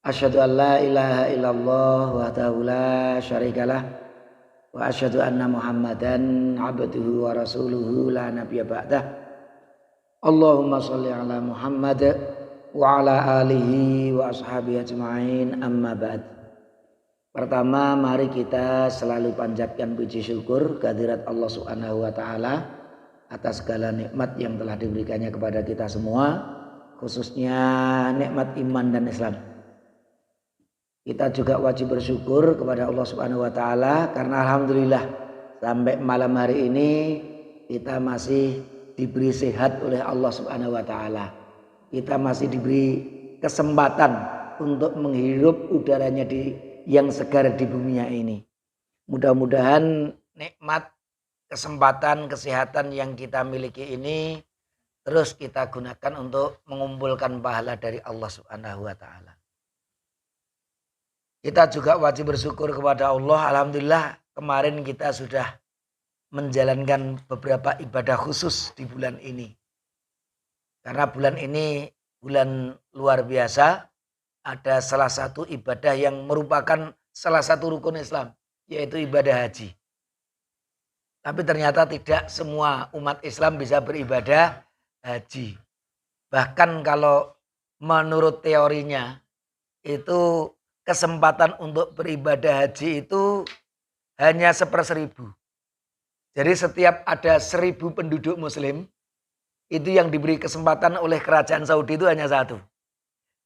Asyhadu an la ilaha illallah wahdahu la syarikalah wa asyhadu anna Muhammadan abduhu wa rasuluhu la nabiyya ba'dah. Allahumma shalli ala Muhammad wa ala alihi wa ashabihi ajma'in, amma ba'd. Pertama, mari kita selalu panjatkan puji syukur kehadirat Allah Subhanahu wa taala atas segala nikmat yang telah diberikannya kepada kita semua, khususnya nikmat iman dan Islam. Kita juga wajib bersyukur kepada Allah Subhanahu wa taala karena alhamdulillah sampai malam hari ini kita masih diberi sehat oleh Allah Subhanahu wa taala. Kita masih diberi kesempatan untuk menghirup udaranya yang segar di bumi ini. Mudah-mudahan nikmat kesempatan kesehatan yang kita miliki ini terus kita gunakan untuk mengumpulkan pahala dari Allah Subhanahu wa taala. Kita juga wajib bersyukur kepada Allah. Alhamdulillah kemarin kita sudah menjalankan beberapa ibadah khusus di bulan ini. Karena bulan ini bulan luar biasa. Ada salah satu ibadah yang merupakan salah satu rukun Islam, yaitu ibadah haji. Tapi ternyata tidak semua umat Islam bisa beribadah haji. Bahkan kalau menurut teorinya itu kesempatan untuk beribadah haji itu hanya 1/1000. Jadi setiap ada 1000 penduduk muslim, itu yang diberi kesempatan oleh kerajaan Saudi itu hanya 1.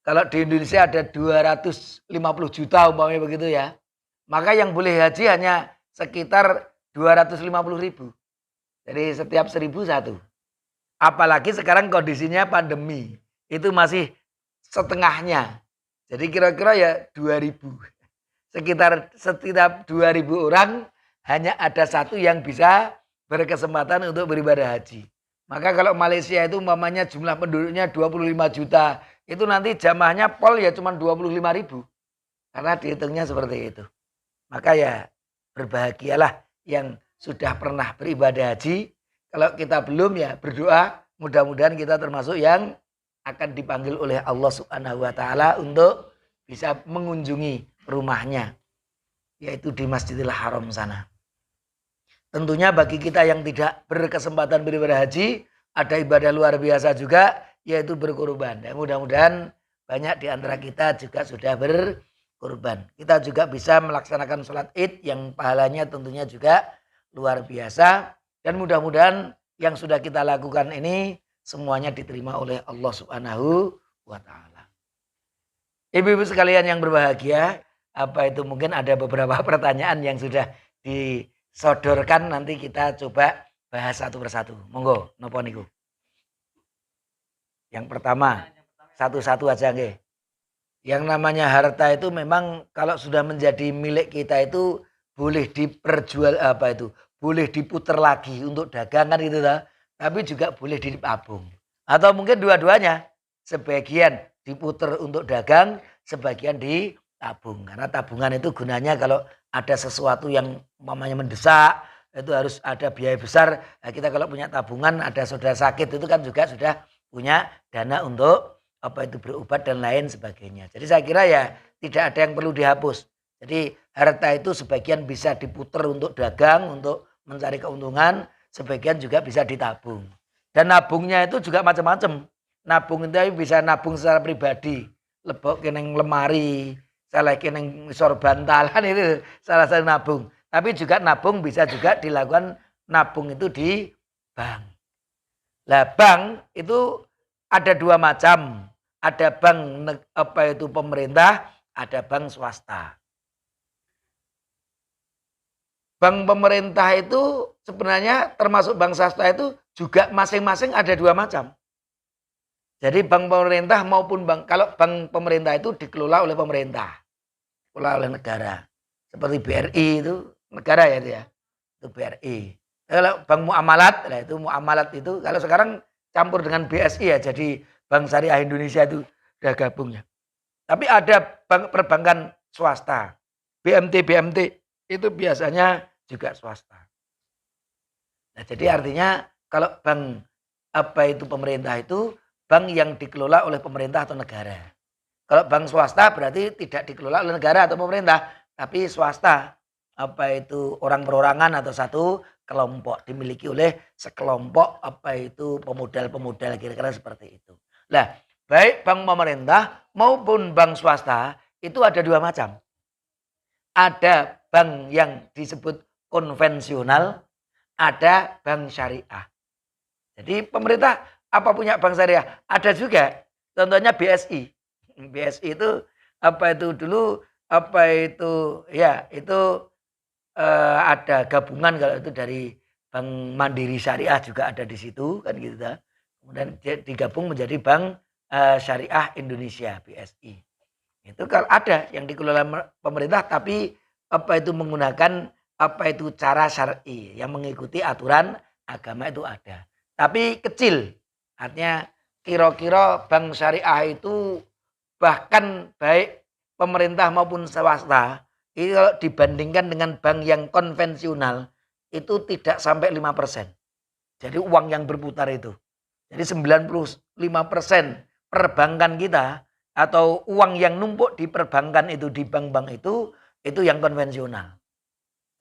Kalau di Indonesia ada 250 juta umpamanya begitu ya, maka yang boleh haji hanya sekitar 250.000. Jadi setiap 1000 1. Apalagi sekarang kondisinya pandemi, itu masih setengahnya. Jadi kira-kira ya 2000. Sekitar setiap 2000 orang hanya ada 1 yang bisa berkesempatan untuk beribadah haji. Maka kalau Malaysia itu umpamanya jumlah penduduknya 25 juta. Itu nanti jamaahnya pol ya cuma 25.000. Karena dihitungnya seperti itu. Maka ya berbahagialah yang sudah pernah beribadah haji. Kalau kita belum ya berdoa. Mudah-mudahan kita termasuk yang akan dipanggil oleh Allah Subhanahu wa taala untuk bisa mengunjungi rumahnya, yaitu di Masjidil Haram sana. Tentunya bagi kita yang tidak berkesempatan beribadah haji, ada ibadah luar biasa juga, yaitu berkurban. Dan mudah-mudahan banyak di antara kita juga sudah berkurban. Kita juga bisa melaksanakan sholat id yang pahalanya tentunya juga luar biasa. Dan mudah-mudahan yang sudah kita lakukan ini semuanya diterima oleh Allah Subhanahu wa taala. Ibu-ibu sekalian yang berbahagia, apa itu mungkin ada beberapa pertanyaan yang sudah disodorkan, nanti kita coba bahas satu persatu. Monggo, nopo niku. Yang pertama, satu-satu aja nggih. Yang namanya harta itu memang kalau sudah menjadi milik kita itu boleh diperjual boleh diputar lagi untuk dagangan gitu lah. Tapi juga boleh ditabung. Atau mungkin dua-duanya. Sebagian diputar untuk dagang, sebagian ditabung. Karena tabungan itu gunanya kalau ada sesuatu yang mamanya mendesak, itu harus ada biaya besar. Nah, kita kalau punya tabungan, ada saudara sakit, itu kan juga sudah punya dana untuk berobat dan lain sebagainya. Jadi saya kira ya tidak ada yang perlu dihapus. Jadi harta itu sebagian bisa diputar untuk dagang, untuk mencari keuntungan. Sebagian juga bisa ditabung. Dan nabungnya itu juga macam-macam. Nabung itu bisa nabung secara pribadi. Lebok keneng lemari, salah keneng sor bantalan, itu salah satu nabung. Tapi juga nabung bisa juga dilakukan nabung itu di bank. Lah bank itu ada 2 macam. Ada bank pemerintah, ada bank swasta. Bank pemerintah itu sebenarnya termasuk bank swasta itu juga masing-masing ada 2 macam. Jadi bank pemerintah maupun kalau bank pemerintah itu dikelola oleh pemerintah, dikelola oleh negara. Seperti BRI itu negara ya itu ya, itu BRI. Kalau bank muamalat, muamalat itu kalau sekarang campur dengan BSI ya, jadi Bank Syariah Indonesia itu udah gabungnya. Tapi ada bank perbankan swasta, BMT itu biasanya juga swasta. Nah, jadi artinya kalau bank pemerintah itu bank yang dikelola oleh pemerintah atau negara. Kalau bank swasta berarti tidak dikelola oleh negara atau pemerintah, tapi swasta. Apa itu orang perorangan atau satu kelompok dimiliki oleh sekelompok apa itu pemodal-pemodal kira-kira seperti itu. Nah, baik bank pemerintah maupun bank swasta itu ada dua macam. Ada bank yang disebut konvensional, ada bank syariah. Jadi pemerintah apa punya bank syariah? Ada juga. Contohnya BSI. BSI itu apa itu dulu apa itu ya itu ada gabungan kalau itu dari Bank Mandiri Syariah juga ada di situ kan gitu. Kemudian digabung menjadi Bank Syariah Indonesia BSI. Itu kalau ada yang dikelola pemerintah tapi apa itu menggunakan apa itu cara syar'i yang mengikuti aturan agama itu ada. Tapi kecil. Artinya kira-kira bank syariah itu bahkan baik pemerintah maupun swasta itu kalau dibandingkan dengan bank yang konvensional itu tidak sampai 5%. Jadi uang yang berputar itu. Jadi 95% perbankan kita atau uang yang numpuk di perbankan itu di bank-bank itu yang konvensional.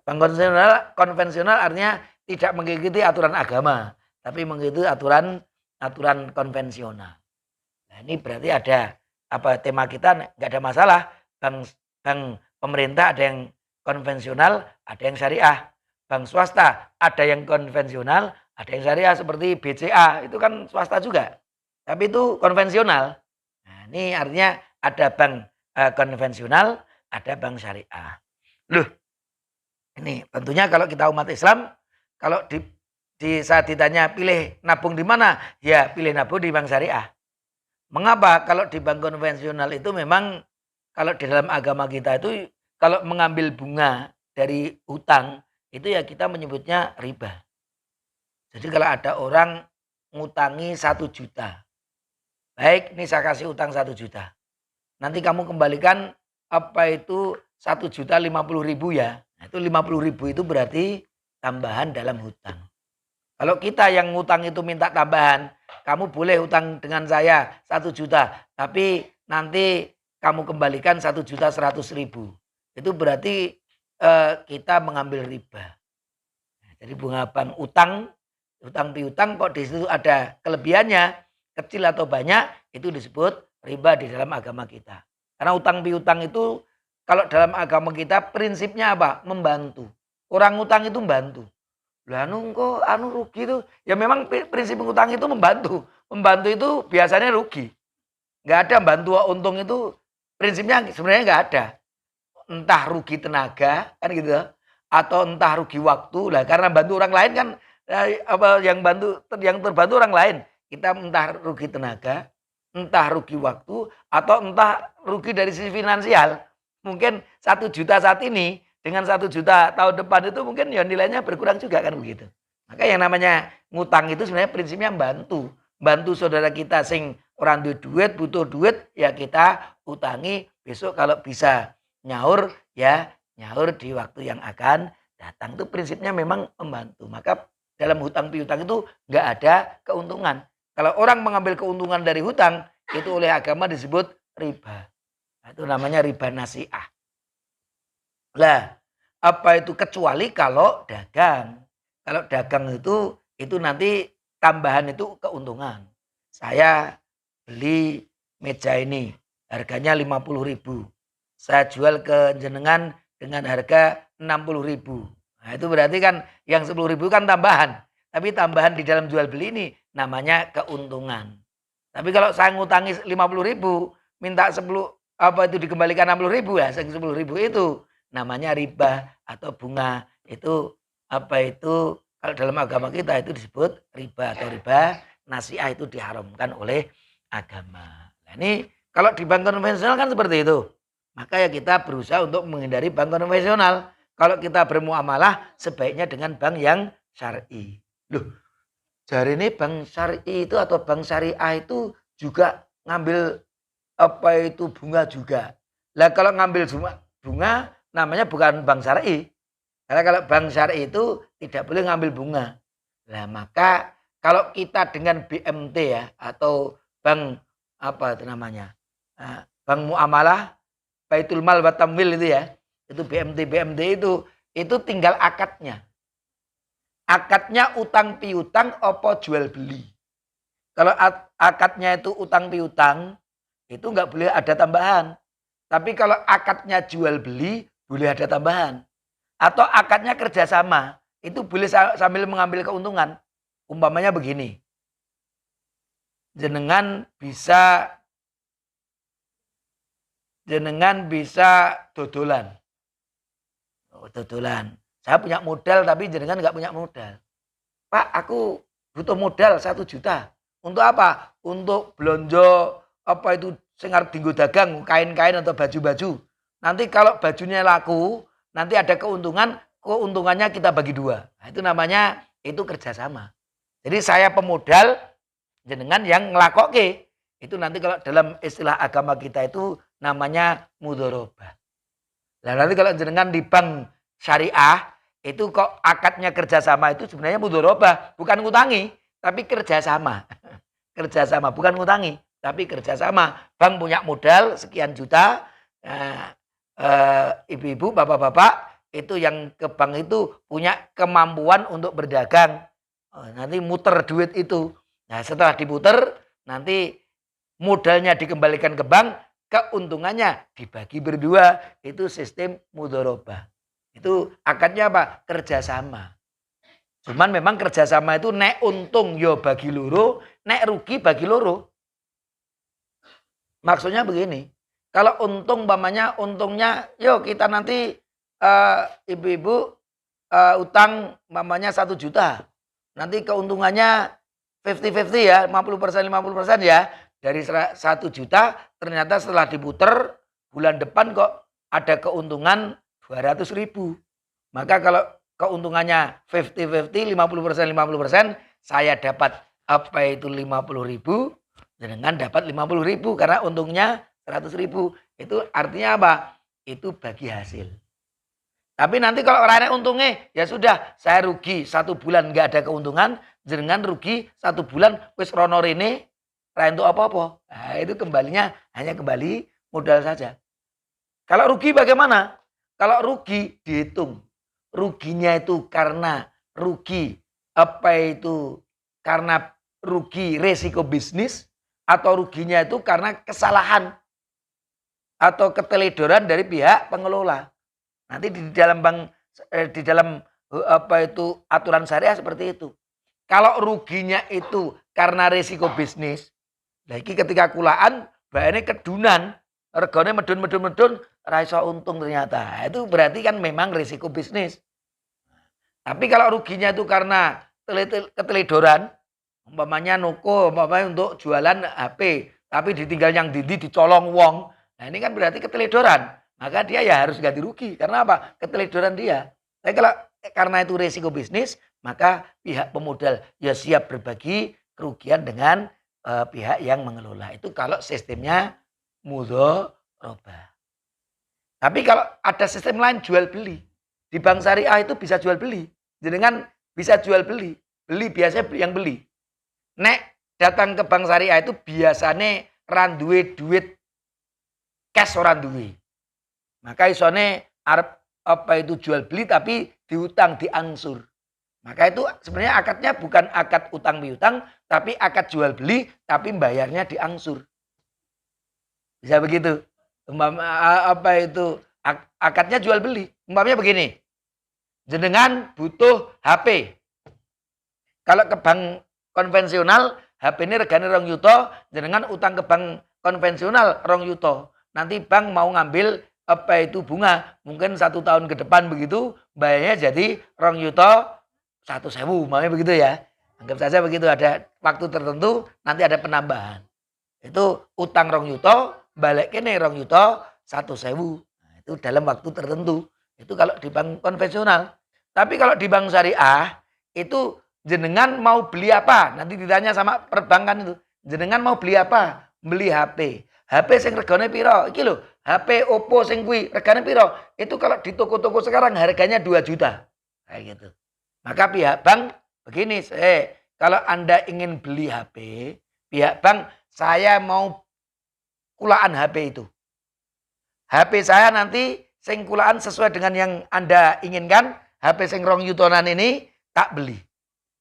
Bank konvensional artinya tidak mengikuti aturan agama, tapi mengikuti aturan konvensional. Nah, ini berarti ada apa tema kita nggak ada masalah. Bank pemerintah ada yang konvensional, ada yang syariah. Bank swasta ada yang konvensional, ada yang syariah seperti BCA itu kan swasta juga, tapi itu konvensional. Nah, ini artinya ada bank konvensional, ada bank syariah. Loh, ini tentunya kalau kita umat Islam, kalau saat ditanya pilih nabung di mana, ya pilih nabung di bank syariah. Mengapa? Kalau di bank konvensional itu memang kalau di dalam agama kita itu kalau mengambil bunga dari hutang itu ya kita menyebutnya riba. Jadi kalau ada orang ngutangi 1 juta. Baik, ini saya kasih utang 1 juta. Nanti kamu kembalikan apa itu 1.050.000 ya. Nah, itu 50.000 itu berarti tambahan dalam hutang. Kalau kita yang ngutang itu minta tambahan, kamu boleh hutang dengan saya 1 juta, tapi nanti kamu kembalikan 1.100.000. Itu berarti kita mengambil riba. Jadi bunga bank utang piutang kok di situ ada kelebihannya, kecil atau banyak, itu disebut riba di dalam agama kita. Karena utang piutang itu kalau dalam agama kita prinsipnya apa? Membantu. Orang utang itu membantu. Lah kok rugi itu. Ya memang prinsip utang itu membantu. Membantu itu biasanya rugi. Enggak ada bantu untung itu prinsipnya sebenarnya enggak ada. Entah rugi tenaga kan gitu, atau entah rugi waktu lah karena bantu orang lain kan yang terbantu orang lain. Kita entah rugi tenaga, entah rugi waktu, atau entah rugi dari sisi finansial. Mungkin 1 juta saat ini dengan 1 juta tahun depan itu mungkin ya nilainya berkurang juga kan begitu. Maka yang namanya ngutang itu sebenarnya prinsipnya bantu saudara kita sing orang duit butuh duit ya kita utangi, besok kalau bisa nyaur ya nyaur di waktu yang akan datang. Itu prinsipnya memang membantu. Maka dalam hutang piutang itu nggak ada keuntungan. Kalau orang mengambil keuntungan dari hutang itu oleh agama disebut riba. Itu namanya riba nasi'ah. Lah, apa itu kecuali kalau dagang. Kalau dagang itu nanti tambahan itu keuntungan. Saya beli meja ini harganya 50.000. Saya jual ke jenengan dengan harga 60.000. Nah, itu berarti kan yang 10.000 kan tambahan. Tapi tambahan di dalam jual beli ini namanya keuntungan. Tapi kalau saya ngutangi 50.000, minta 10 apa itu dikembalikan 60.000 ya, 10.000 itu namanya riba atau bunga. Itu apa itu kalau dalam agama kita itu disebut riba atau riba nasi'ah, itu diharamkan oleh agama. Nah, ini kalau di bank konvensional kan seperti itu. Maka ya kita berusaha untuk menghindari bank konvensional. Kalau kita bermuamalah sebaiknya dengan bank yang syar'i. Loh, jari ini bank syar'i itu atau bank syariah itu juga ngambil apa itu bunga juga. Lah kalau ngambil bunga namanya bukan bank syar'i. Karena kalau bank syar'i itu tidak boleh ngambil bunga. Lah maka kalau kita dengan BMT ya atau bank apa itu namanya? bank muamalah, Baitul Mal wa Tamwil itu ya. Itu BMT itu tinggal akadnya. Akadnya utang piutang apa jual beli. Kalau akadnya itu utang piutang, itu nggak boleh ada tambahan. Tapi kalau akadnya jual beli, boleh ada tambahan. Atau akadnya kerjasama, itu boleh sambil mengambil keuntungan. Umpamanya begini, jenengan bisa dodolan. Dodolan. Saya punya modal tapi jenengan nggak punya modal. Pak, aku butuh modal 1 juta. Untuk apa? Untuk belanja apa itu sing arep dienggo dagang, kain-kain atau baju-baju. Nanti kalau bajunya laku, nanti ada keuntungannya kita bagi 2. Nah, itu namanya itu kerjasama. Jadi saya pemodal, jenengan yang ngelakoke. Itu nanti kalau dalam istilah agama kita itu namanya mudharabah. Nah, nanti kalau jenengan di bank syariah, itu kok akadnya kerjasama itu sebenarnya mudharabah. Bukan ngutangi, tapi kerjasama. Kerjasama, bukan ngutangi, tapi kerjasama. Bank punya modal sekian juta, ibu-ibu, bapak-bapak, itu yang ke bank itu punya kemampuan untuk berdagang. Nanti muter duit itu. Nah, setelah diputer, nanti modalnya dikembalikan ke bank, keuntungannya dibagi berdua. Itu sistem mudharabah. Itu akadnya apa? Kerjasama. Cuman memang kerjasama itu nek untung yo bagi loro, nek rugi bagi loro. Maksudnya begini, kalau untung untungnya, yuk kita nanti ibu-ibu utang 1 juta. Nanti keuntungannya 50-50 ya, 50% ya. Dari 1 juta ternyata setelah diputer bulan depan kok ada keuntungan 200.000. Maka kalau keuntungannya 50-50, 50%, saya dapat apa itu 50.000, dengan dapat 50.000 karena untungnya 100.000. Itu artinya apa? Itu bagi hasil. Tapi nanti kalau orangnya untungnya, ya sudah, saya rugi 1 bulan nggak ada keuntungan, jenengan rugi 1 bulan wis rono rene ra entuk apa-apa. Nah, itu kembalinya hanya kembali modal saja. Kalau rugi bagaimana? Kalau rugi dihitung. Ruginya itu karena rugi karena rugi resiko bisnis, atau ruginya itu karena kesalahan atau keteledoran dari pihak pengelola. Nanti di dalam aturan syariah seperti itu. Kalau ruginya itu karena resiko bisnis, lagi ketika kulaan bayarnya kedunan, regane medun ra iso untung ternyata. Itu berarti kan memang resiko bisnis. Tapi kalau ruginya itu karena keteledoran, umpamanya untuk jualan HP, tapi ditinggal yang dicolong wong. Nah, ini kan berarti keteledoran. Maka dia ya harus ganti rugi. Karena apa? Keteledoran dia. Tapi kalau karena itu resiko bisnis, maka pihak pemodal ya siap berbagi kerugian dengan pihak yang mengelola. Itu kalau sistemnya mudharabah. Tapi kalau ada sistem lain jual beli. Di bank syariah itu bisa jual beli. Jenengan bisa jual beli. Beli biasanya yang beli. Nek datang ke bank syariah itu biasanya randuwe duit cash orang duwe. Maka isone arep jual beli tapi diutang, diangsur. Maka itu sebenarnya akadnya bukan akad utang piutang, tapi akad jual beli tapi bayarnya diangsur. Bisa begitu. Akadnya jual beli. Umpamanya begini. Jenengan butuh HP. Kalau ke bank konvensional, HP ini regane 2 juta, jenengan utang ke bank konvensional 2 juta. Nanti bank mau ngambil bunga, mungkin 1 tahun ke depan begitu, bayarnya jadi 2 juta 1.000, makanya begitu ya. Anggap saja begitu, ada waktu tertentu, nanti ada penambahan. Itu utang 2 juta, balik kene 2 juta 1.000. Nah, itu dalam waktu tertentu. Itu kalau di bank konvensional. Tapi kalau di bank syariah, itu jenengan mau beli apa? Nanti ditanya sama perbankan itu. Jenengan mau beli apa? Beli HP. HP sing regane piro? Iki lho, HP Oppo sing kuwi regane piro? Itu kalau di toko-toko sekarang harganya 2 juta. Kayak gitu. Maka pihak bank begini, kalau Anda ingin beli HP, pihak bank saya mau kulaan HP itu. HP saya nanti sing kulaan sesuai dengan yang Anda inginkan, HP sing 2 yutonan ini tak beli.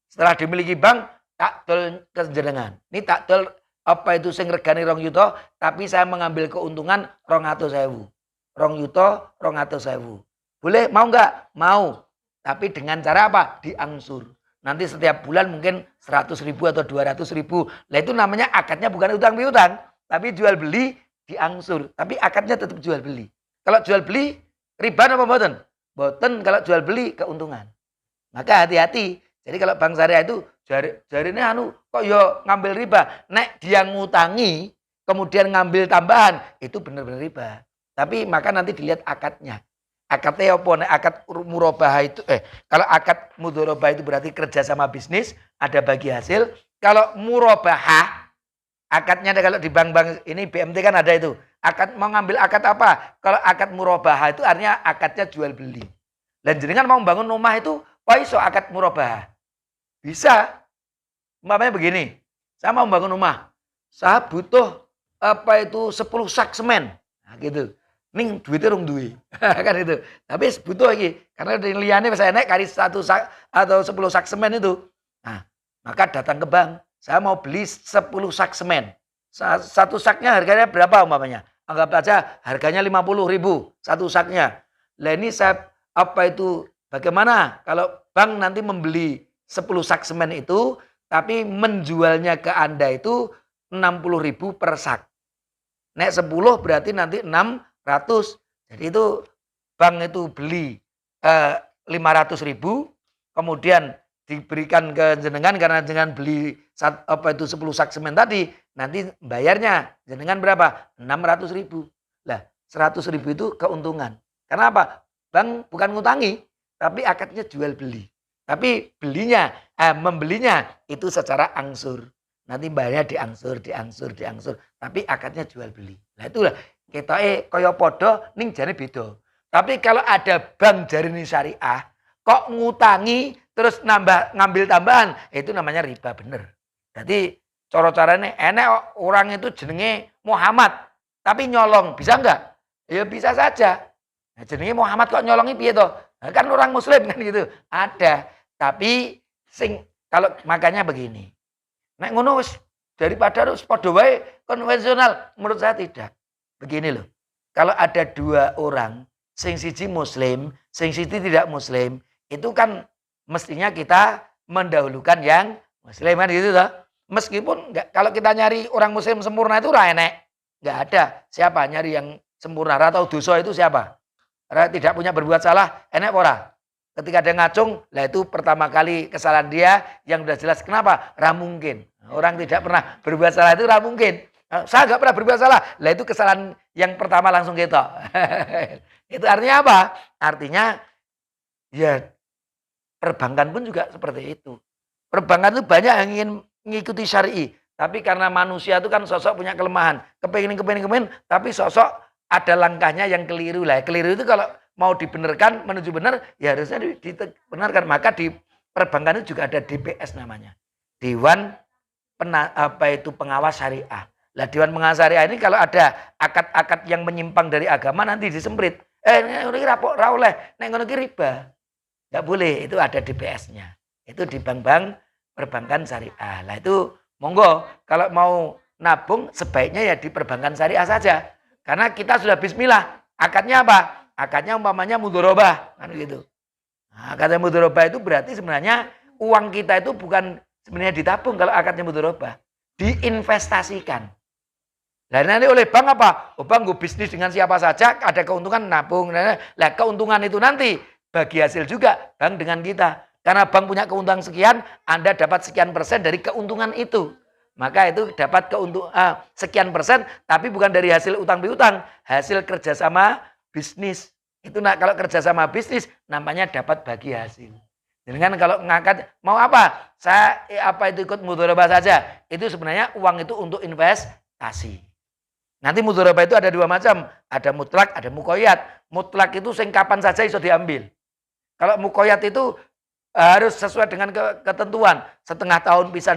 Setelah dimiliki bank, tak dol ke jenengan. Ini tak dol apa itu sing regane 2 yuto, tapi saya mengambil keuntungan 200.000. 2 yuto, 200.000. Boleh, mau enggak? Mau. Tapi dengan cara apa? Diangsur. Nanti setiap bulan mungkin 100.000 atau 200.000. Lah itu namanya akadnya bukan utang piutang, tapi jual beli diangsur. Tapi akadnya tetap jual beli. Kalau jual beli riba apa mboten? Mboten kalau jual beli keuntungan. Maka hati-hati. Jadi kalau bank syariah itu jarine kok yo ngambil riba. Nek dia ngutangi kemudian ngambil tambahan itu benar-benar riba. Tapi maka nanti dilihat akadnya. Akadnya apa? Nek akad murabah itu kalau akad mudharabah itu berarti kerja sama bisnis, ada bagi hasil. Kalau murabahah akadnya kalau di bank-bank ini BMT kan ada itu. Akad mau ngambil akad apa? Kalau akad murabahah itu artinya akadnya jual beli. Dan jenengan mau bangun rumah itu, wah iso akad murabahah. Bisa. Umpamanya begini, saya mau bangun rumah. Saya butuh apa itu 10 sak semen. Nah, gitu. Ning duitnya rong duwe. Kan itu. Tapi butuh lagi. Karena di liane saya naik kali 1 sak atau 10 sak semen itu. Nah, maka datang ke bank. Saya mau beli 10 sak semen. 1 saknya harganya berapa umpamanya? Anggap aja harganya 50.000 1 saknya. Lah ini saya apa itu bagaimana kalau bank nanti membeli 10 sak semen itu tapi menjualnya ke Anda itu 60.000 per sak. Nek 10 berarti nanti 600. Jadi itu bank itu beli 500.000 kemudian diberikan ke jenengan karena jenengan beli apa itu 10 sak semen tadi, nanti bayarnya jenengan berapa? 600.000. Lah, 100.000 itu keuntungan. Karena apa? Bank bukan ngutangi, tapi akadnya jual beli. Tapi membelinya itu secara angsur. Nanti bayarnya diangsur. Tapi akadnya jual beli. Nah itulah kita kaya podo ning jane beda. Tapi kalau ada bank jarini syariah kok ngutangi terus ngambil tambahan, itu namanya riba bener. Jadi cara-caranya enak orang itu jenenge Muhammad tapi nyolong, bisa enggak? Ya bisa saja. Nah, jenenge Muhammad kok nyolongi piye toh? Nah, kan orang muslim kan gitu. Ada. Tapi kalau makanya begini. Nek ngono wis daripada harus padha wae konvensional, menurut saya tidak. Begini loh. Kalau ada 2 orang, sing siji muslim, sing siji tidak muslim, itu kan mestinya kita mendahulukan yang muslim kan gitu toh. Meskipun kalau kita nyari orang muslim sempurna itu ora enek. Enggak ada. Siapa nyari yang sempurna? Atau dosa itu siapa? Tidak punya berbuat salah, enek ora? Ketika dia ngacung, lah itu pertama kali kesalahan dia yang sudah jelas. Kenapa? Ora mungkin. Orang tidak pernah berbuat salah itu ora mungkin. Saya enggak pernah berbuat salah. Lah itu kesalahan yang pertama langsung gitu. Itu artinya apa? Artinya ya perbankan pun juga seperti itu. Perbankan itu banyak yang ingin mengikuti syar'i. Tapi karena manusia itu kan sosok punya kelemahan. Kepengen. Tapi sosok ada langkahnya yang keliru lah. Keliru itu kalau mau dibenarkan, menuju benar, ya harusnya dibenarkan. Maka di perbankan itu juga ada DPS namanya. Dewan Pengawas Syariah. Lah Dewan Pengawas Syariah ini kalau ada akad-akad yang menyimpang dari agama nanti disemprit. Ini ra oleh, nek ngono ki riba. Enggak boleh, itu ada DPS-nya. Itu di bank-bank perbankan syariah. Lah itu monggo kalau mau nabung sebaiknya ya di perbankan syariah saja. Karena kita sudah bismillah. Akadnya apa? Akadnya umpamanya mudharabah, kan gitu. Nah, akadnya mudharabah itu berarti sebenarnya uang kita itu bukan sebenarnya ditabung kalau akadnya mudharabah. Diinvestasikan. Nah nanti oleh bank apa? Oh, bank gue bisnis dengan siapa saja, ada keuntungan nabung. Nah keuntungan itu nanti bagi hasil juga bank dengan kita. Karena bank punya keuntungan sekian, Anda dapat sekian persen dari keuntungan itu. Maka itu dapat sekian persen, tapi bukan dari hasil utang piutang, hasil kerjasama bisnis. Itu kalau kerjasama bisnis, namanya dapat bagi hasil. Dengan kalau ngangkat, mau apa? Saya itu ikut mudharabah saja. Itu sebenarnya uang itu untuk investasi. Nanti mudharabah itu ada 2 macam. Ada mutlak, ada muqayyad. Mutlak itu kapan saja bisa diambil. Kalau muqayyad itu harus sesuai dengan ketentuan. Setengah tahun bisa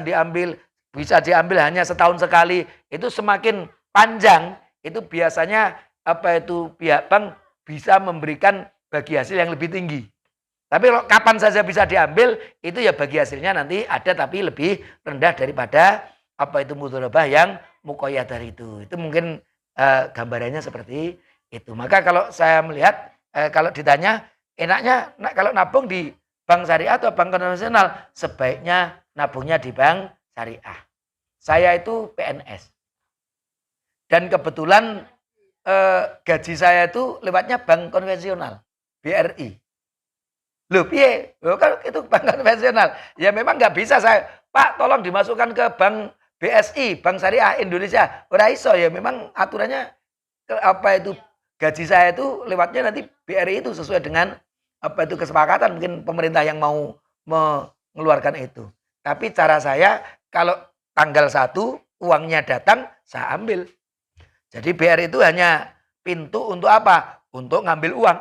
diambil hanya setahun sekali. Itu semakin panjang, itu biasanya pihak bank bisa memberikan bagi hasil yang lebih tinggi. Tapi kalau kapan saja bisa diambil, itu ya bagi hasilnya nanti ada tapi lebih rendah daripada mudharabah yang muqayyadah itu. Itu mungkin gambarannya seperti itu. Maka kalau saya melihat, kalau ditanya enaknya kalau nabung di bank syariah atau bank konvensional, sebaiknya nabungnya di bank syariah. Saya itu PNS. Dan kebetulan gaji saya itu lewatnya bank konvensional, BRI. Loh piye? Loh kan itu bank konvensional. Ya memang nggak bisa saya, Pak tolong dimasukkan ke bank BSI, Bank Syariah Indonesia. Ora iso ya, memang aturannya gaji saya itu lewatnya nanti BRI itu sesuai dengan kesepakatan mungkin pemerintah yang mau mengeluarkan itu. Tapi cara saya kalau tanggal 1 uangnya datang, saya ambil. Jadi BRI itu hanya pintu untuk apa? Untuk ngambil uang.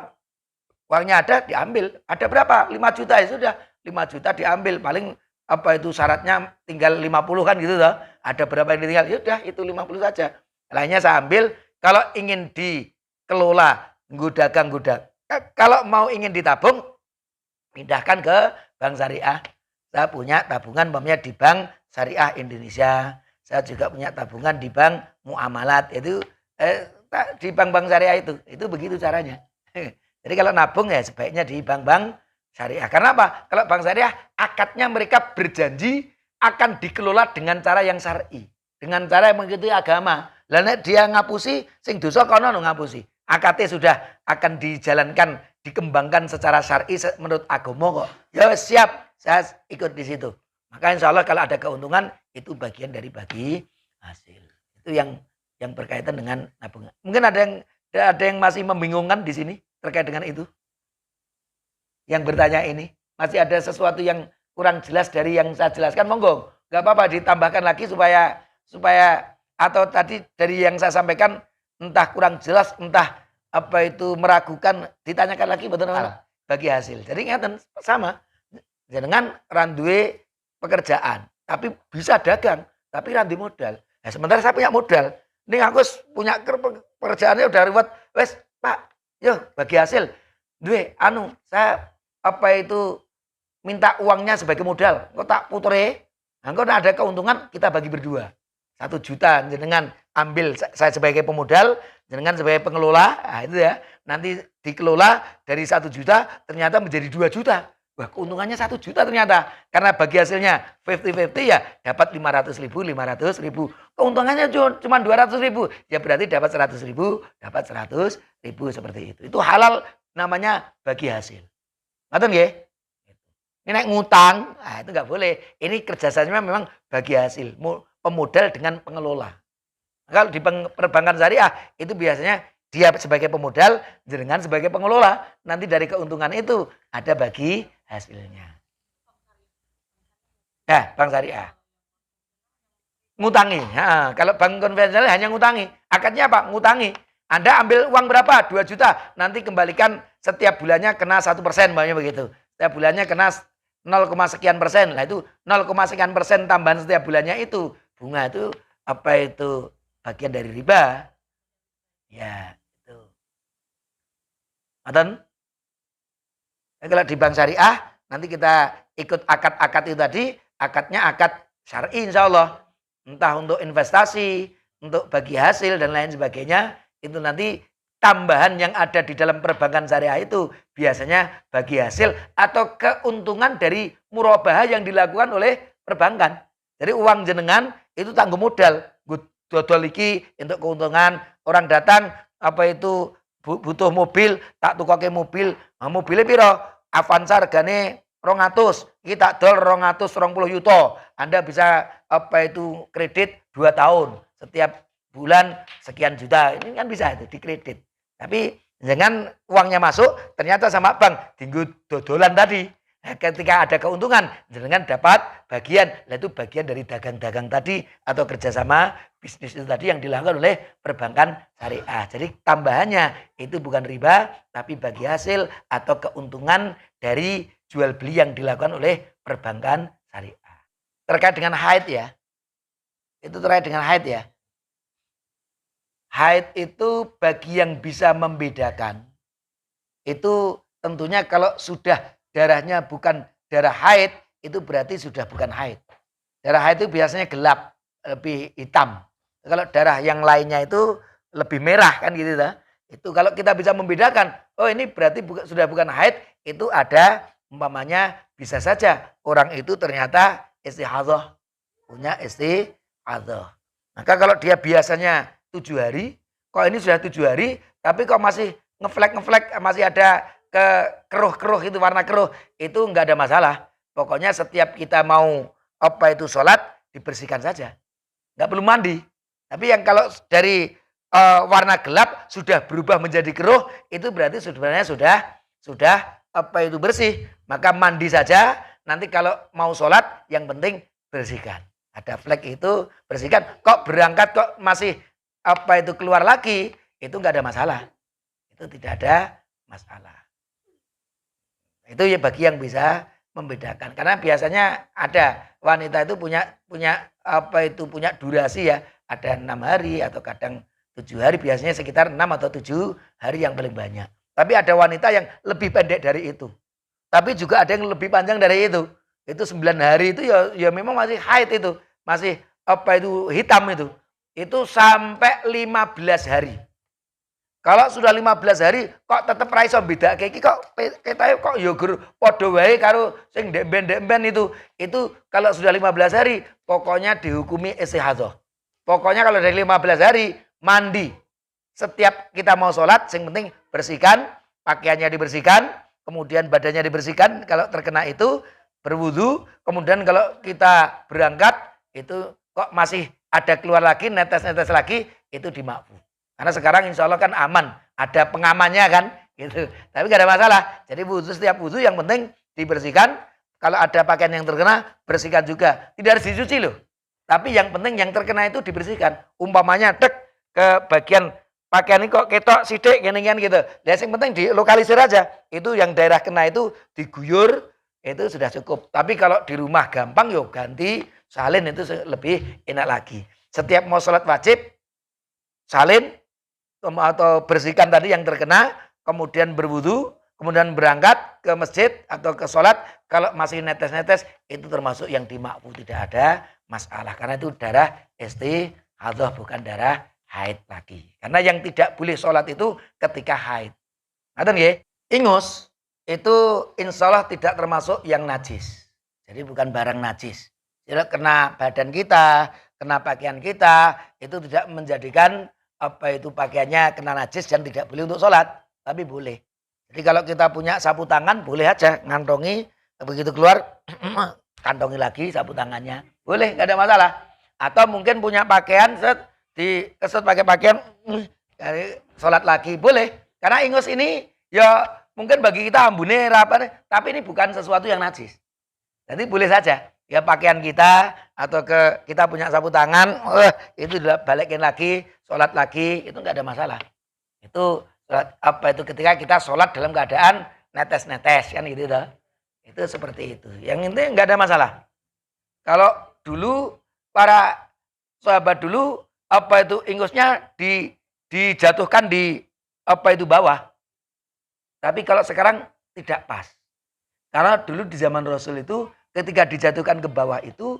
Uangnya ada, diambil. Ada berapa? 5 juta ya sudah. 5 juta diambil. Paling syaratnya tinggal 50 kan gitu toh. Ada berapa yang ditinggal? Ya udah itu 50 saja. Lainnya saya ambil. Kalau ingin dikelola, dagang. Kalau mau ingin ditabung, pindahkan ke bank syariah. Saya punya tabungan di Bank Syariah Indonesia. Saya juga punya tabungan di Bank Muamalat. Itu di bank-bank syariah itu. Itu begitu caranya. Jadi kalau nabung ya sebaiknya di bank-bank syariah. Karena apa? Kalau bank syariah akadnya mereka berjanji akan dikelola dengan cara yang syar'i, dengan cara yang mengikuti agama. Lalu dia ngapusi, sing dosa kono ngapusi. Akadnya sudah akan dijalankan, dikembangkan secara syar'i menurut agama kok. Ya siap, saya ikut di situ. Maka insya Allah kalau ada keuntungan itu bagian dari bagi hasil. Itu yang berkaitan dengan nabungan. Mungkin ada yang masih membingungkan di sini terkait dengan itu. Yang bertanya ini, masih ada sesuatu yang kurang jelas dari yang saya jelaskan, monggo. Gak apa-apa ditambahkan lagi supaya atau tadi dari yang saya sampaikan entah kurang jelas, entah meragukan, ditanyakan lagi betul bagi hasil. Jadi ingatan sama dengan randuwe pekerjaan, tapi bisa dagang, tapi randu modal. Nah, sementara saya punya modal. Ini aku punya pekerjaannya udah ribet, wes Pak, yo bagi hasil. Duwe saya minta uangnya sebagai modal. Kok tak putere? Engko ada keuntungan kita bagi berdua. 1 juta jenengan ambil saya sebagai pemodal, jenengan sebagai pengelola. Nah, itu ya. Nanti dikelola dari 1 juta ternyata menjadi 2 juta. Wah, keuntungannya 1 juta ternyata. Karena bagi hasilnya 50-50 ya dapat 500 ribu. Keuntungannya cuma 200 ribu. Ya berarti dapat 100 ribu, dapat 100 ribu seperti itu. Itu halal namanya bagi hasil. Ngerti nggih? Ini naik ngutang, nah itu nggak boleh. Ini kerjasamanya memang bagi hasil. Pemodal dengan pengelola. Kalau di perbankan syariah itu biasanya dia sebagai pemodal, jenengan sebagai pengelola. Nanti dari keuntungan itu ada bagi hasilnya. Nah, bank syariah. Ngutangi. Nah, kalau bank konvensional hanya ngutangi. Akadnya apa? Ngutangi. Anda ambil uang berapa? 2 juta. Nanti kembalikan setiap bulannya kena 1%. Banyak begitu. Setiap bulannya kena 0, sekian persen. Nah itu 0, sekian persen tambahan setiap bulannya itu. Bunga itu bagian dari riba. Ya. Aten? Kalau di bank syariah, nanti kita ikut akad-akad itu tadi, akadnya akad syar'i insya Allah. Entah untuk investasi, untuk bagi hasil dan lain sebagainya, itu nanti tambahan yang ada di dalam perbankan syariah itu biasanya bagi hasil atau keuntungan dari murabahah yang dilakukan oleh perbankan. Jadi uang jenengan itu tanggung modal. Dodol iki untuk keuntungan, orang datang butuh mobil, tak tukake mobil. Nah, mobilnya piro? Avanza regane 200. Iki tak dol 220 yuto. Anda bisa kredit 2 tahun. Setiap bulan sekian juta. Ini kan bisa itu dikredit. Tapi jangan uangnya masuk ternyata sama bank tinggu dodolan tadi. Nah, ketika ada keuntungan, jangan dapat bagian. Nah, itu bagian dari dagang-dagang tadi atau kerjasama bisnis itu tadi yang dilakukan oleh perbankan syariah. Jadi tambahannya itu bukan riba, tapi bagi hasil atau keuntungan dari jual beli yang dilakukan oleh perbankan syariah. Terkait dengan haid ya. Itu terkait dengan haid ya. Haid itu bagi yang bisa membedakan, itu tentunya kalau sudah darahnya bukan darah haid, itu berarti sudah bukan haid. Darah haid itu biasanya gelap, lebih hitam. Kalau darah yang lainnya itu lebih merah kan gitu. Itu kalau kita bisa membedakan, oh ini berarti sudah bukan haid, itu ada umpamanya bisa saja orang itu ternyata istihadhah, punya istihadhah. Maka kalau dia biasanya 7 hari, kok ini sudah 7 hari, tapi kok masih ngeflek, masih ada ke keruh-keruh itu, warna keruh, itu enggak ada masalah. Pokoknya setiap kita mau sholat, dibersihkan saja. Enggak perlu mandi. Tapi yang kalau dari warna gelap sudah berubah menjadi keruh, itu berarti sebenarnya sudah bersih. Maka mandi saja, nanti kalau mau sholat, yang penting bersihkan. Ada flek itu bersihkan. Kok berangkat kok masih keluar lagi, itu enggak ada masalah. Itu tidak ada masalah. Itu ya bagi yang bisa membedakan. Karena biasanya ada wanita itu punya durasi ya. Ada 6 hari atau kadang 7 hari, biasanya sekitar 6 atau 7 hari yang paling banyak. Tapi ada wanita yang lebih pendek dari itu. Tapi juga ada yang lebih panjang dari itu. Itu 9 hari itu ya memang masih haid itu. Masih hitam itu. Itu sampai 15 hari. Kalau sudah 15 hari kok tetap ra iso bedake iki kok ketae kok ya gur padha wae karo sing ndek-ben itu. Itu kalau sudah 15 hari pokoknya dihukumi istihadhah. Pokoknya kalau dari 15 hari mandi. Setiap kita mau sholat yang penting bersihkan, pakaiannya dibersihkan, kemudian badannya dibersihkan kalau terkena itu, berwudu, kemudian kalau kita berangkat itu kok masih ada keluar lagi, netes-netes lagi, itu dimakfu. Karena sekarang insya Allah kan aman, ada pengamannya kan, gitu. Tapi gak ada masalah. Jadi setiap wudu yang penting dibersihkan. Kalau ada pakaian yang terkena, bersihkan juga. Tidak harus dicuci loh. Tapi yang penting yang terkena itu dibersihkan. Umpamanya dek ke bagian pakaian ini kok ketok sidik gini gitu. Yang penting dilokalisir aja. Itu yang daerah kena itu diguyur, itu sudah cukup. Tapi kalau di rumah gampang yuk ganti salin, itu lebih enak lagi. Setiap mau sholat wajib salin atau bersihkan tadi yang terkena, kemudian berwudu, kemudian berangkat ke masjid atau ke sholat. Kalau masih netes-netes itu termasuk yang dimakfu, tidak ada masalah. Karena itu darah istihadhah bukan darah haid lagi. Karena yang tidak boleh sholat itu ketika haid. Ngerti nggih? Ingus itu insya Allah tidak termasuk yang najis. Jadi bukan barang najis. Jadi kena badan kita, kena pakaian kita, itu tidak menjadikan pakaiannya kena najis dan tidak boleh untuk sholat. Tapi boleh. Jadi kalau kita punya sapu tangan, boleh aja ngantongi, begitu keluar, kantongi lagi sapu tangannya. Boleh, nggak ada masalah. Atau mungkin punya pakaian, dikesut pakai pakaian, sholat lagi. Boleh. Karena ingus ini, ya mungkin bagi kita ambune, tapi ini bukan sesuatu yang najis. Jadi boleh saja. Ya pakaian kita atau kita punya sapu tangan, itu balikin lagi, sholat lagi, itu nggak ada masalah. Itu ketika kita sholat dalam keadaan netes-netes kan gitu toh. Itu seperti itu. Yang intinya nggak ada masalah. Kalau dulu para sahabat dulu ingusnya dijatuhkan di bawah. Tapi kalau sekarang tidak pas. Karena dulu di zaman Rasul itu ketika dijatuhkan ke bawah itu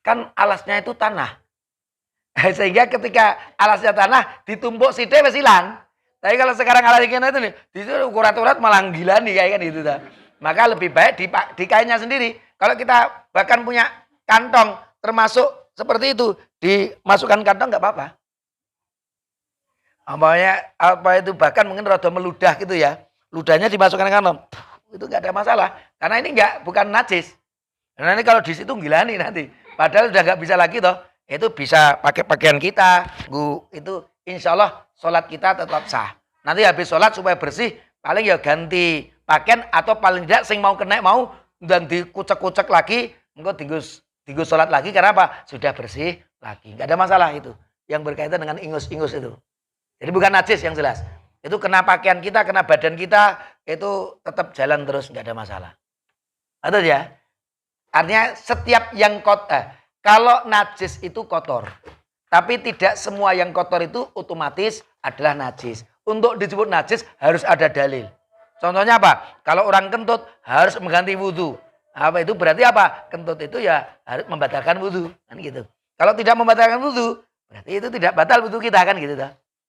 kan alasnya itu tanah. Sehingga ketika alasnya tanah ditumpuk sithik wis ilang. Tapi kalau sekarang alasnya itu nih, disitu ukurat-ukurat malah gila nih kayak kan gitu. Maka lebih baik di kainnya sendiri. Kalau kita bahkan punya kantong termasuk seperti itu, dimasukkan kantong nggak apa-apa. Bahkan mungkin rada meludah gitu ya. Ludahnya dimasukkan kantong. Itu nggak ada masalah. Karena ini bukan najis. Karena ini kalau di situ gila nih nanti. Padahal udah nggak bisa lagi toh. Itu bisa pakai pakaian kita. Itu insya Allah sholat kita tetap sah. Nanti habis sholat supaya bersih, paling ya ganti pakaian atau paling tidak sing mau kena dan dikucek-kucek lagi, engkau tinggal sholat lagi karena apa? Sudah bersih lagi. Nggak ada masalah itu. Yang berkaitan dengan ingus-ingus itu. Jadi bukan najis yang jelas. Itu kena pakaian kita, kena badan kita, itu tetap jalan terus, nggak ada masalah. Atau ya? Artinya setiap yang kotor, kalau najis itu kotor. Tapi tidak semua yang kotor itu otomatis adalah najis. Untuk disebut najis harus ada dalil. Contohnya apa? Kalau orang kentut harus mengganti wudhu. Apa itu berarti apa? Kentut itu ya harus membatalkan wudhu. Kan gitu. Kalau tidak membatalkan wudhu, berarti itu tidak batal wudhu kita kan gitu.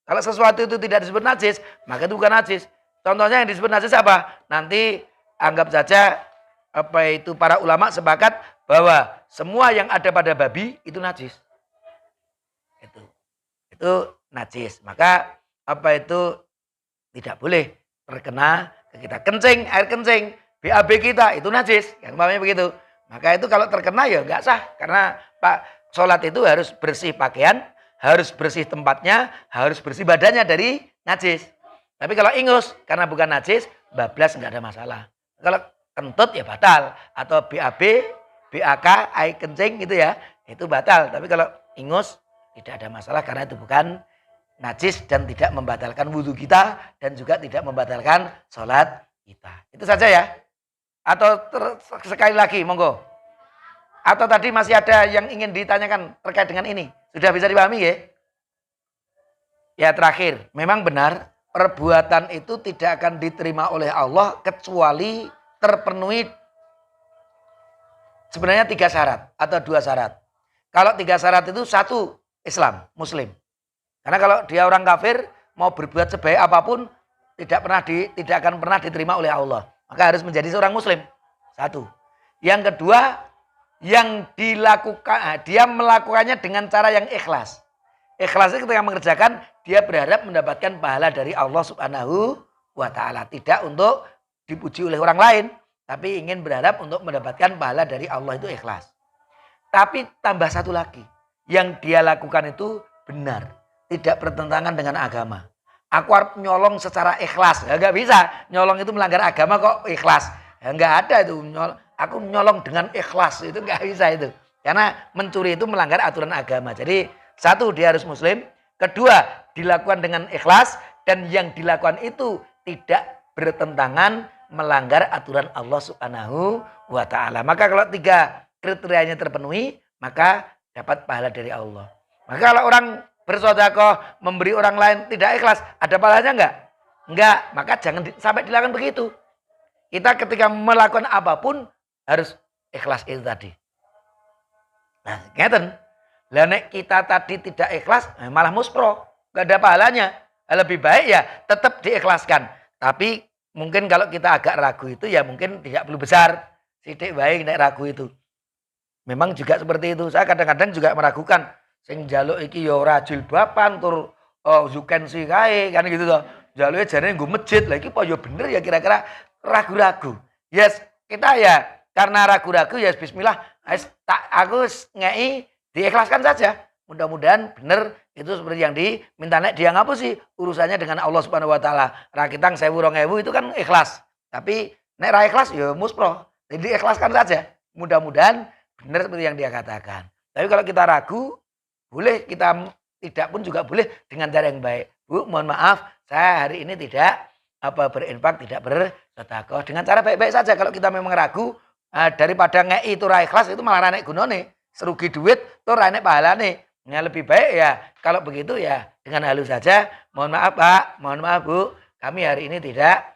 Kalau sesuatu itu tidak disebut najis, maka itu bukan najis. Contohnya yang disebut najis apa? Nanti anggap saja apa itu para ulama sepakat bahwa semua yang ada pada babi itu najis. Itu najis. Maka apa itu tidak boleh terkena ke kita. Kencing, air kencing, BAB kita itu najis. Yang umpamanya begitu. Maka itu kalau terkena ya enggak sah. Karena sholat itu harus bersih pakaian, harus bersih tempatnya, harus bersih badannya dari najis. Tapi kalau ingus, karena bukan najis, bablas enggak ada masalah. Kalau kentut ya batal. Atau BAB, BAK, air kencing gitu ya, itu batal. Tapi kalau ingus, tidak ada masalah karena itu bukan najis dan tidak membatalkan wudhu kita dan juga tidak membatalkan sholat kita. Itu saja ya. Atau sekali lagi, monggo. Atau tadi masih ada yang ingin ditanyakan terkait dengan ini. Sudah bisa dipahami ya? Ya terakhir, memang benar perbuatan itu tidak akan diterima oleh Allah kecuali terpenuhi sebenarnya 3 syarat atau 2 syarat. Kalau 3 syarat itu 1, Islam, Muslim. Karena kalau dia orang kafir mau berbuat sebaik apapun tidak akan pernah diterima oleh Allah. Maka harus menjadi seorang Muslim. 1. Yang kedua, yang dilakukan dia melakukannya dengan cara yang ikhlas. Ikhlas itu ketika mengerjakan dia berharap mendapatkan pahala dari Allah Subhanahu wa taala, tidak untuk dipuji oleh orang lain, tapi ingin berharap untuk mendapatkan pahala dari Allah, itu ikhlas. Tapi tambah satu lagi, yang dia lakukan itu benar, tidak bertentangan dengan agama. Aku harus nyolong secara ikhlas, ya nggak bisa. Nyolong itu melanggar agama kok ikhlas, ya nggak ada itu. Aku nyolong dengan ikhlas itu nggak bisa itu, karena mencuri itu melanggar aturan agama. Jadi 1, dia harus Muslim. Kedua, dilakukan dengan ikhlas, dan yang dilakukan itu tidak bertentangan melanggar aturan Allah Subhanahu wa taala. Maka kalau 3 kriterianya terpenuhi, maka dapat pahala dari Allah. Maka kalau orang bersedekah memberi orang lain tidak ikhlas, ada pahalanya enggak? Enggak. Maka jangan sampai dilakukan begitu. Kita ketika melakukan apapun harus ikhlas itu tadi. Nah, ngeten. Lah nek kita tadi tidak ikhlas, malah muspro, enggak ada pahalanya. Lebih baik ya tetap diikhlaskan. Tapi mungkin kalau kita agak ragu itu ya mungkin tidak perlu besar. Sidik baik nek ragu itu. Memang juga seperti itu. Saya kadang-kadang juga meragukan. Sing njaluk iki ya ora jilbaban tur zukensi kae kan gitu toh. Njaluke jarene nggo masjid. Lah iki apa ya bener ya kira-kira ragu-ragu. Yes, kita ya karena ragu-ragu ya bismillah. Aku ngei diikhlaskan saja. Mudah-mudahan bener itu seperti yang diminta. Nek dia ngapusi urusannya dengan Allah Subhanahu wa taala. Rakitang 1000 2000 itu kan ikhlas. Tapi nek ra ikhlas ya muspro. Jadi ikhlaskan saja. Mudah-mudahan benar seperti yang dia katakan. Tapi kalau kita ragu, boleh kita tidak pun juga boleh dengan cara yang baik. Bu, mohon maaf, saya hari ini tidak berinfak, tidak bersedekah. Dengan cara baik-baik saja. Kalau kita memang ragu, daripada ngei itu ra ikhlas, itu malah naik gunone. Serugi duit, itu ra naik pahalane. Ya, lebih baik ya kalau begitu ya dengan halus saja. Mohon maaf Pak, mohon maaf Bu, kami hari ini tidak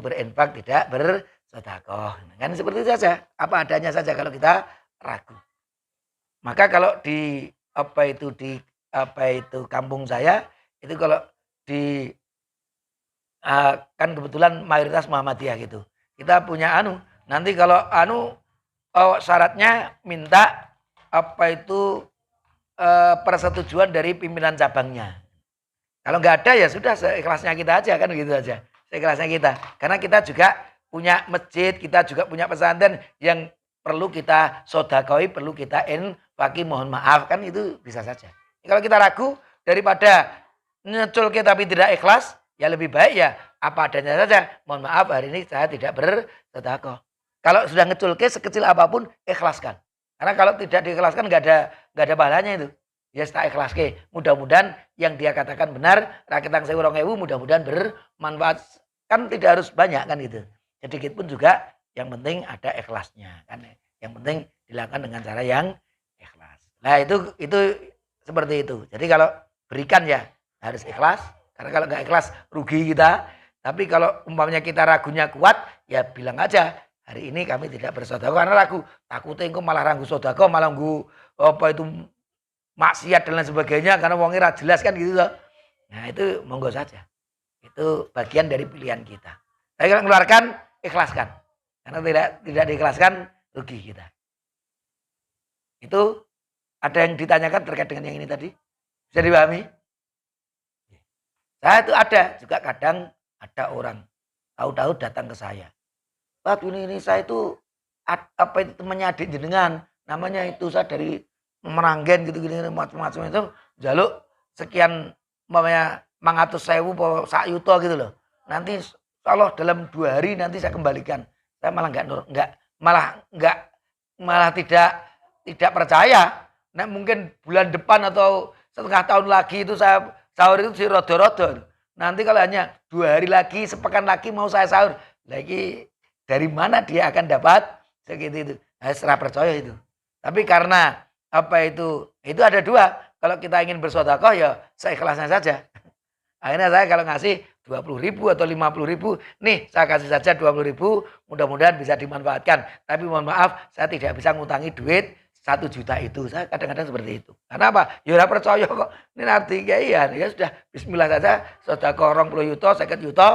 berinfak, tidak bersedekah. Kan seperti itu saja, apa adanya saja kalau kita ragu. Maka kalau di kampung saya itu kalau di kan kebetulan mayoritas Muhammadiyah gitu. Kita punya nanti kalau syaratnya minta persetujuan dari pimpinan cabangnya. Kalau nggak ada ya sudah seikhlasnya kita aja kan gitu aja. Seikhlasnya kita. Karena kita juga punya masjid, kita juga punya pesantren yang perlu kita sodakoi, perlu kita infaki, mohon maaf kan itu bisa saja. Kalau kita ragu daripada ngeculke tapi tidak ikhlas, ya lebih baik ya apa adanya saja. Mohon maaf hari ini saya tidak bersedekah. Kalau sudah ngeculke sekecil apapun ikhlaskan. Karena kalau tidak diikhlaskan nggak ada pahalanya itu. Ya tak ikhlaske. Mudah-mudahan yang dia katakan benar, rakitang 1000 2000 mudah-mudahan bermanfaat. Kan tidak harus banyak kan gitu. Sedikit pun juga yang penting ada ikhlasnya kan. Yang penting dilakukan dengan cara yang ikhlas. Nah itu Seperti itu. Jadi kalau berikan ya harus ikhlas. Karena kalau nggak ikhlas rugi kita. Tapi kalau umpamanya kita ragunya kuat, ya bilang aja hari ini kami tidak bersedekah karena ragu. Takutnya engkau malah ragu sedekah, malah nggu apa itu maksiat dan lain sebagainya karena wongnya jelas kan gitu. Nah itu monggo saja. Itu bagian dari pilihan kita. Tapi kalau mengeluarkan ikhlaskan. Karena tidak diikhlaskan rugi kita. Itu ada yang ditanyakan terkait dengan yang ini tadi? Bisa dipahami? Saya itu ada juga kadang ada orang tahu-tahu datang ke saya. Pak ini saya itu apa itu temannya adik jenengan, namanya itu saya dari Meranggen gitu-gitu macam-macam itu jaluk sekian namanya 500.000 sak yuto gitu loh. Nanti kalau dalam 2 hari nanti saya kembalikan. Saya malah malah tidak percaya. Nah, mungkin bulan depan atau setengah tahun lagi itu saya sahur itu si rodo-rodo. Nanti kalau hanya 2 hari lagi, sepekan lagi mau saya sahur. Lagi dari mana dia akan dapat segitu itu. Saya serah percaya itu. Tapi karena apa itu ada 2. Kalau kita ingin bersedekah ya seikhlasnya saja. Akhirnya saya kalau ngasih 20.000 atau 50.000, nih saya kasih saja 20.000, mudah-mudahan bisa dimanfaatkan. Tapi mohon maaf, saya tidak bisa ngutangi duit 1 juta itu. Saya kadang-kadang seperti itu. Karena apa? Ya udah percaya kok. Ini artinya iya, ya sudah bismillah saja, sedekah 20 yuto, 50 yuto,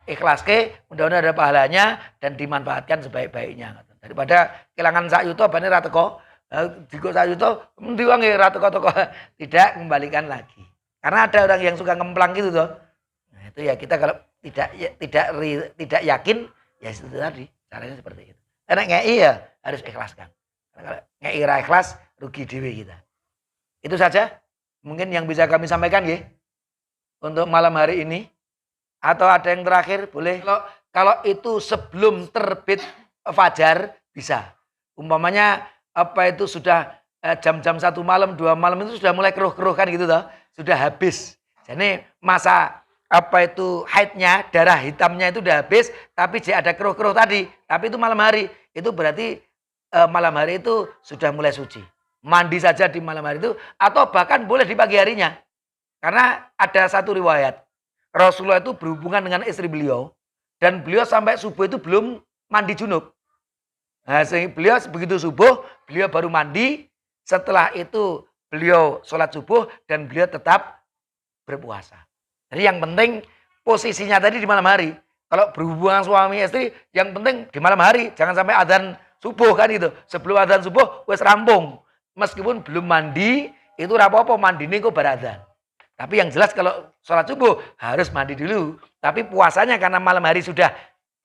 ikhlas ke, mudah-mudahan ada pahalanya dan dimanfaatkan sebaik-baiknya. Daripada kehilangan 1 yuto, bane ra teko. Jika 1 yuto, endi wong ra teko-teko, tidak kembalikan lagi. Karena ada orang yang suka ngemplang gitu tuh. Nah, itu ya kita kalau tidak yakin ya itu tadi caranya seperti itu. Karena ngei ya harus ikhlaskan. Karena kalau ngei ra ikhlas rugi dewi kita. Itu saja mungkin yang bisa kami sampaikan ya untuk malam hari ini. Atau ada yang terakhir boleh. Kalau itu sebelum terbit fajar bisa. Umpamanya apa itu sudah jam-jam 1 malam 2 malam itu sudah mulai keruh-keruh kan gitu toh. Sudah habis. Jadi masa apa itu haidnya, darah hitamnya itu udah habis, tapi dia ada keruh-keruh tadi. Tapi itu malam hari. Itu berarti malam hari itu sudah mulai suci. Mandi saja di malam hari itu, atau bahkan boleh di pagi harinya. Karena ada satu riwayat. Rasulullah itu berhubungan dengan istri beliau. Dan beliau sampai subuh itu belum mandi junub. Nah, beliau begitu subuh, beliau baru mandi. Setelah itu beliau sholat subuh dan beliau tetap berpuasa. Jadi yang penting posisinya tadi di malam hari. Kalau berhubungan suami istri, yang penting di malam hari. Jangan sampai adzan subuh kan itu. Sebelum adzan subuh, wes rampung. Meskipun belum mandi, itu apa-apa mandi ini kok beradzan. Tapi yang jelas kalau sholat subuh harus mandi dulu. Tapi puasanya karena malam hari sudah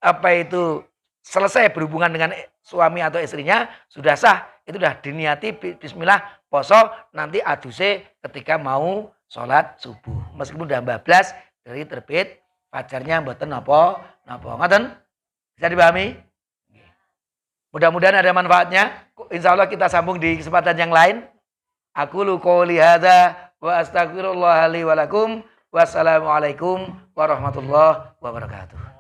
apa itu selesai berhubungan dengan suami atau istrinya, sudah sah. Itu sudah diniati bismillah poso nanti aduse ketika mau sholat subuh. Meskipun udah 14 dari terbit fajarnya mboten napa ngoten. Bisa dipahami? Mudah-mudahan ada manfaatnya. Insya Allah kita sambung di kesempatan yang lain. Aku qouli hadza wa astaghfirullah li wa lakum. Wassalamualaikum warahmatullahi wabarakatuh.